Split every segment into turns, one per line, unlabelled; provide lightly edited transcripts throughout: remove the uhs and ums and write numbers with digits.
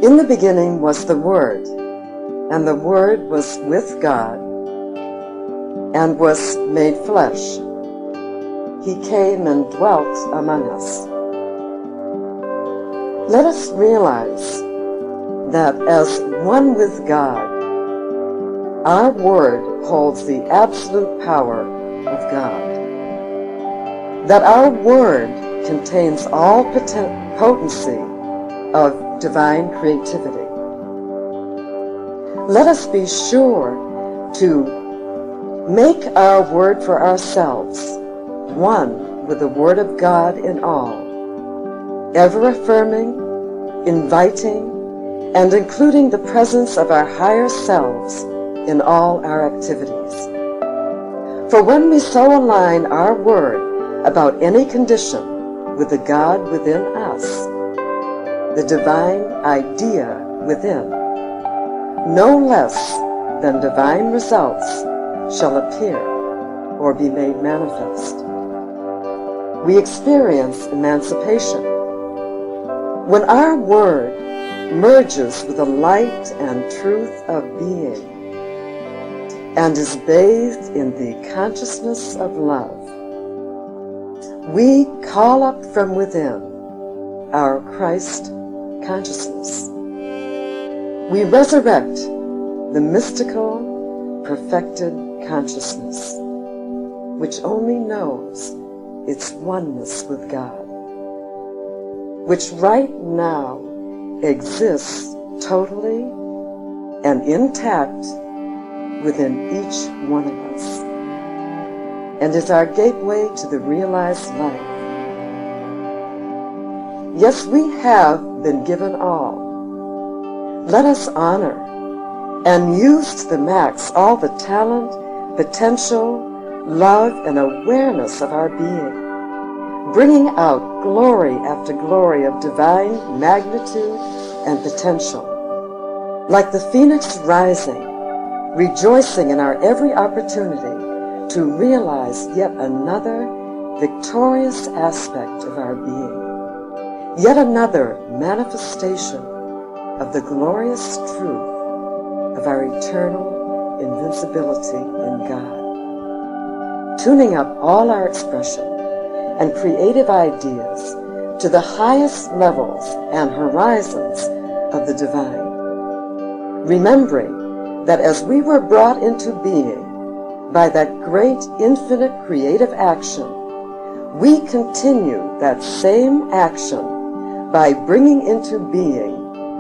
In the beginning was the Word, and the Word was with God, and was made flesh. He came and dwelt among us. Let us realize that as one with God, our Word holds the absolute power of God. That our Word contains all potency of divine creativity. Let us be sure to make our word for ourselves one with the Word of God in all, ever affirming, inviting, and including the presence of our higher selves in all our activities. For when we so align our word about any condition with the God within us, the divine idea within, no less than divine results shall appear or be made manifest. We experience emancipation. When our word merges with the light and truth of being and is bathed in the consciousness of love, we call up from within our Christ consciousness. We resurrect the mystical, perfected consciousness, which only knows its oneness with God, which right now exists totally and intact within each one of us, and is our gateway to the realized life. Yes, we have been given all. Let us honor and use to the max all the talent, potential, love, and awareness of our being, bringing out glory after glory of divine magnitude and potential. Like the phoenix rising, rejoicing in our every opportunity to realize yet another victorious aspect of our being, yet another manifestation of the glorious truth of our eternal invincibility in God, tuning up all our expression and creative ideas to the highest levels and horizons of the divine, remembering that as we were brought into being by that great infinite creative action, we continue that same action by bringing into being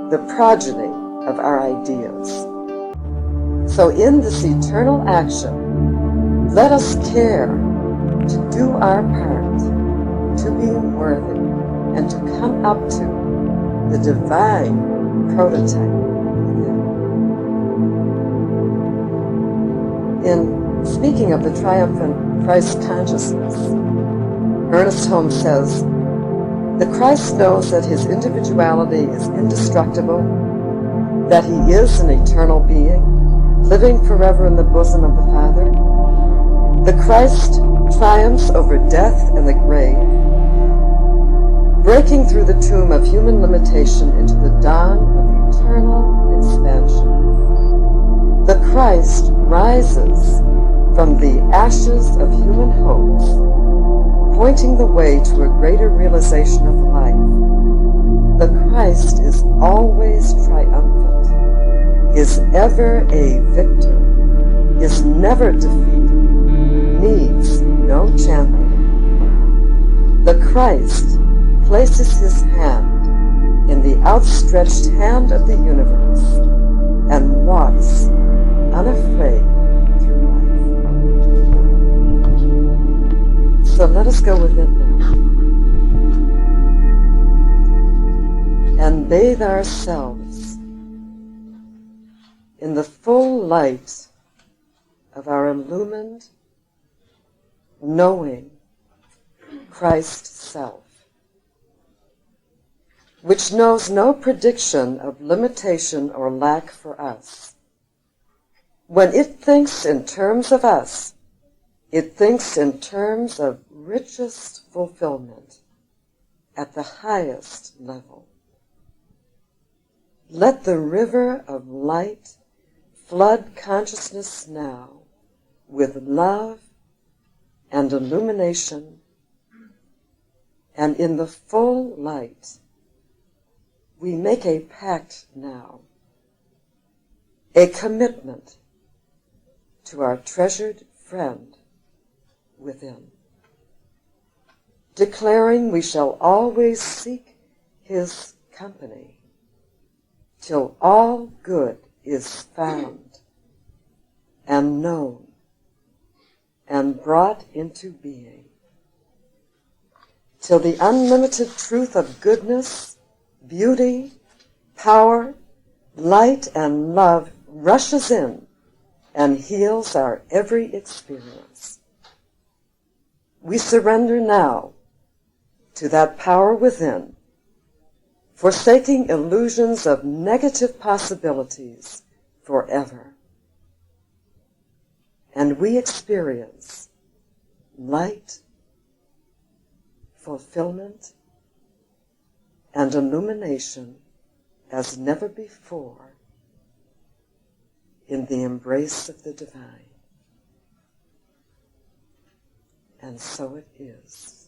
the progeny of our ideas. So in this eternal action, let us care to do our part, to be worthy, and to come up to the divine prototype within. In speaking of the triumphant Christ consciousness, Ernest Holmes says, "The Christ knows that his individuality is indestructible, that he is an eternal being, living forever in the bosom of the Father. The Christ triumphs over death and the grave, breaking through the tomb of human limitation into the dawn of eternal expansion. The Christ rises from the ashes of human hopes, pointing the way to a greater realization of life. The Christ is always triumphant, is ever a victor, is never defeated, needs no champion. The Christ places his hand in the outstretched hand of the universe and walks unafraid through life." So let us go within now and bathe ourselves in the full light of our illumined, knowing Christ self, which knows no prediction of limitation or lack for us. When it thinks in terms of us, it thinks in terms of richest fulfillment at the highest level. Let the river of light flood consciousness now with love and illumination, and in the full light, we make a pact now, a commitment to our treasured friend within, declaring we shall always seek his company till all good is found and known and brought into being, till the unlimited truth of goodness, beauty, power, light, and love rushes in and heals our every experience. We surrender now to that power within, forsaking illusions of negative possibilities forever. And we experience light, fulfillment, and illumination as never before in the embrace of the divine. And so it is.